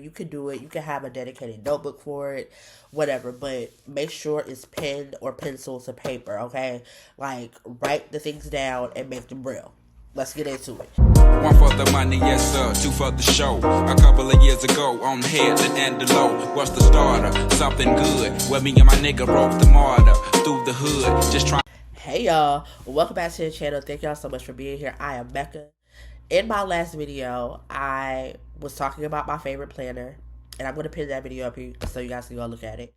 You can do it. You can have a dedicated notebook for it, whatever. But make sure it's pen or pencil to paper, okay? Like, write the things down and make them real. Let's get into it. One for the money, yes sir, two for the show. A couple of years ago, on the head and the low. What's the starter? Something good. Where me and my nigga broke the martyr through the hood. Just try. Hey y'all, welcome back to the channel. Thank y'all so much for being here. I am Mecca. In my last video, I was talking about my favorite planner, and I'm going to pin that video up here so you guys can go look at it.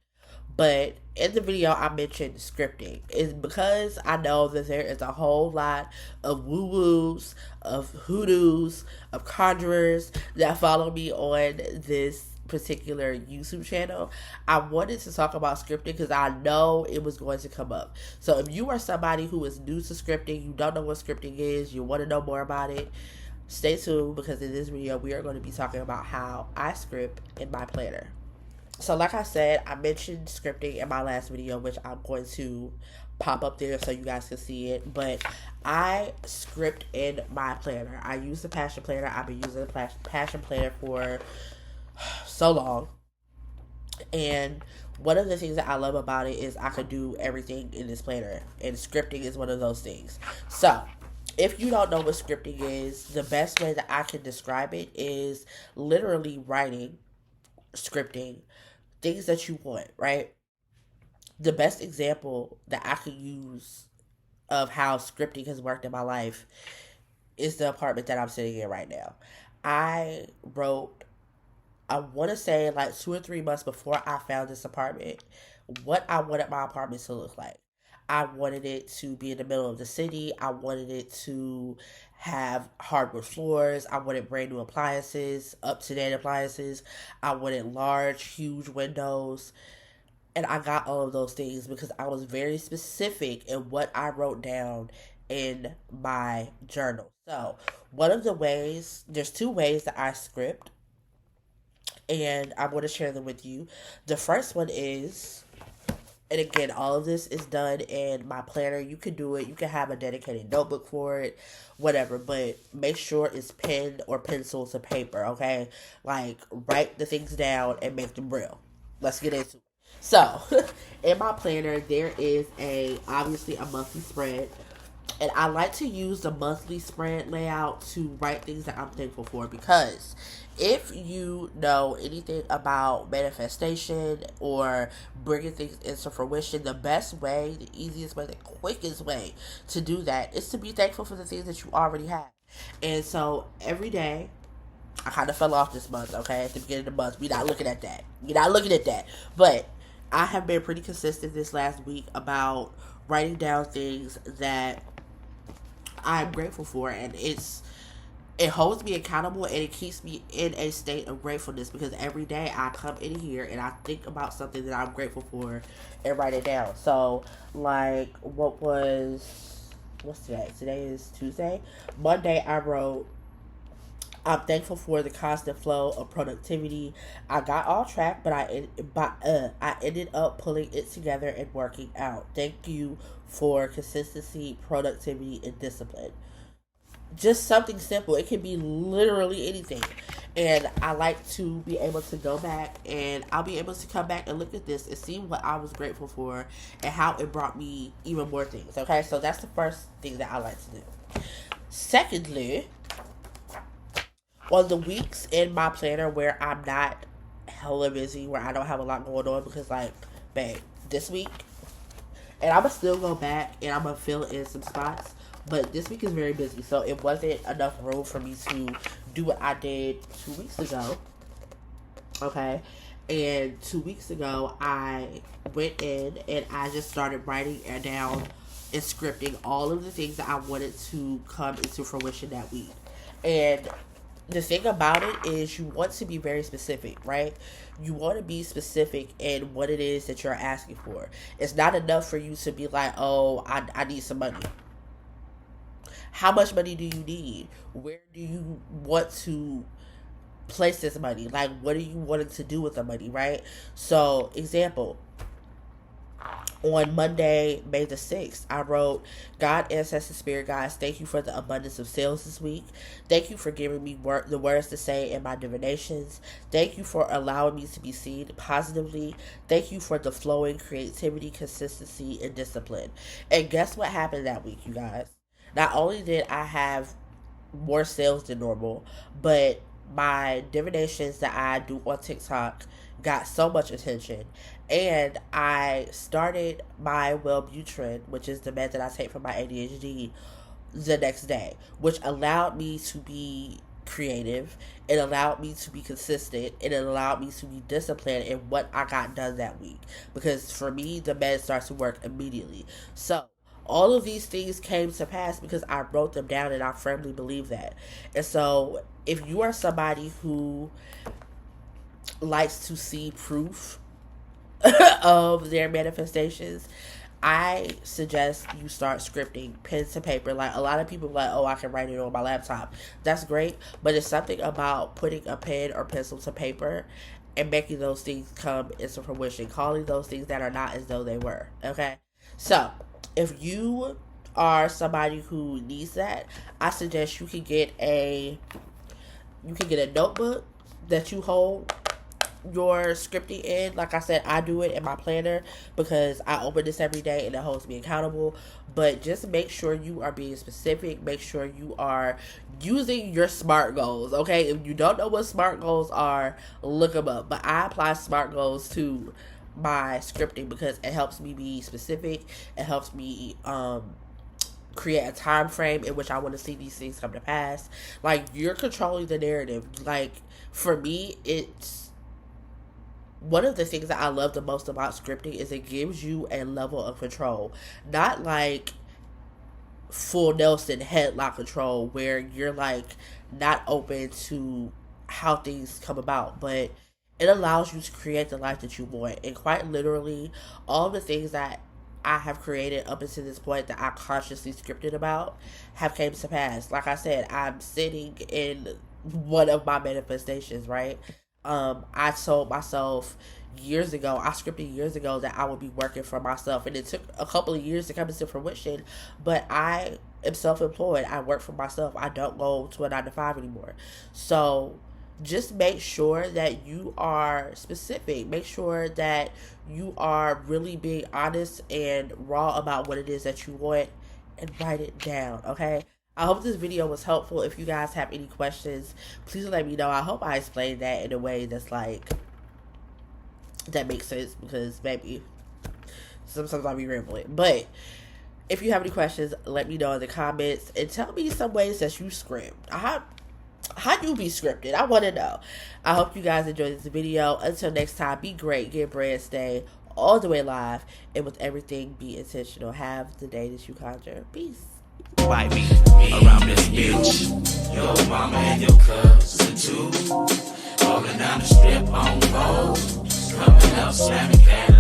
But in the video, I mentioned scripting. It's because I know that there is a whole lot of woo-woos, of hoodoos, of conjurers that follow me on this particular YouTube channel. I wanted to talk about scripting because I know it was going to come up. So if you are somebody who is new to scripting, you don't know what scripting is, you want to know more about it, stay tuned, because in this video we are going to be talking about how I script in my planner. So like I said, I mentioned scripting in my last video, which I'm going to pop up there so you guys can see it. But I script in my planner. I use the Passion Planner. I've been using the Passion Planner for so long. And one of the things that I love about it is I can do everything in this planner. And scripting is one of those things. So if you don't know what scripting is, the best way that I can describe it is literally writing, scripting, things that you want, right? The best example that I could use of how scripting has worked in my life is the apartment that I'm sitting in right now. I wrote, I want to say like 2 or 3 months before I found this apartment, what I wanted my apartment to look like. I wanted it to be in the middle of the city. I wanted it to have hardwood floors. I wanted brand new appliances, up-to-date appliances. I wanted large, huge windows. And I got all of those things because I was very specific in what I wrote down in my journal. So one of the ways, there's 2 ways that I script, and I'm going to share them with you. The first one is, and again, all of this is done in my planner. You can do it. You can have a dedicated notebook for it, whatever. But make sure it's pen or pencil to paper, okay? Like, write the things down and make them real. Let's get into it. So, in my planner, there is obviously a monthly spread. And I like to use the monthly spread layout to write things that I'm thankful for, because if you know anything about manifestation or bringing things into fruition, the best way, the easiest way, the quickest way to do that is to be thankful for the things that you already have. And so every day, I kind of fell off this month, okay? At the beginning of the month, we're not looking at that. We're not looking at that. But I have been pretty consistent this last week about writing down things that I'm grateful for, and it holds me accountable, and it keeps me in a state of gratefulness, because every day I come in here and I think about something that I'm grateful for and write it down. So, like, what's today? Today is Tuesday. Monday, I wrote, I'm thankful for the constant flow of productivity. I got off track, but I ended up pulling it together and working out. Thank you for consistency, productivity, and discipline. Just something simple. It can be literally anything. And I like to be able to go back, and I'll be able to come back and look at this and see what I was grateful for and how it brought me even more things. Okay, so that's the first thing that I like to do. Secondly, on the weeks in my planner where I'm not hella busy, where I don't have a lot going on, because, like, babe, this week, and I'm going to still go back and I'm going to fill in some spots, but this week is very busy, so it wasn't enough room for me to do what I did 2 weeks ago, okay? And 2 weeks ago, I went in and I just started writing down and scripting all of the things that I wanted to come into fruition that week. And the thing about it is, you want to be very specific, right? You want to be specific in what it is that you're asking for. It's not enough for you to be like, oh, I need some money. How much money do you need? Where do you want to place this money? Like, what are you wanting to do with the money, right? So, example, On Monday, May the 6th, I wrote, God, ancestors, spirit guides, thank you for the abundance of sales this week. Thank you for giving me the words to say in my divinations. Thank you for allowing me to be seen positively. Thank you for the flowing creativity, consistency, and discipline. And guess what happened that week, you guys? Not only did I have more sales than normal, but my divinations that I do on TikTok got so much attention. And I started my Wellbutrin, which is the med that I take for my ADHD, the next day, which allowed me to be creative. It allowed me to be consistent, and it allowed me to be disciplined in what I got done that week. Because for me, the med starts to work immediately. So all of these things came to pass because I wrote them down, and I firmly believe that. And so if you are somebody who likes to see proof of their manifestations, I suggest you start scripting pen to paper. Like, a lot of people are like, oh, I can write it on my laptop. That's great, but it's something about putting a pen or pencil to paper and making those things come into fruition, calling those things that are not as though they were. Okay, so if you are somebody who needs that, I suggest you can get a notebook that you hold your scripting in. Like I said, I do it in my planner because I open this every day and it holds me accountable. But just make sure you are being specific. Make sure you are using your SMART goals. Okay, if you don't know what SMART goals are, look them up. But I apply SMART goals to my scripting because it helps me be specific. It helps me create a time frame in which I want to see these things come to pass. Like, you're controlling the narrative. Like, for me, it's one of the things that I love the most about scripting is it gives you a level of control. Not like full Nelson headlock control where you're like not open to how things come about, but it allows you to create the life that you want. And quite literally, all the things that I have created up until this point that I consciously scripted about have came to pass. Like I said, I'm sitting in one of my manifestations, right? I told myself years ago, I scripted years ago that I would be working for myself, and it took a couple of years to come into fruition, but I am self-employed. I work for myself. I don't go to a 9 to 5 anymore. So just make sure that you are specific. Make sure that you are really being honest and raw about what it is that you want, and write it down, okay? I hope this video was helpful. If you guys have any questions, please let me know. I hope I explained that in a way that's like, that makes sense, because maybe sometimes I'll be rambling. But if you have any questions, let me know in the comments, and tell me some ways that you script. How you be scripted? I want to know. I hope you guys enjoyed this video. Until next time, be great, get bread, stay all the way live, and with everything, be intentional. Have the day that you conjure. Peace. Bite me around this bitch. Your mama and your cousin too. Rolling down the strip on gold. Coming up, slamming cash.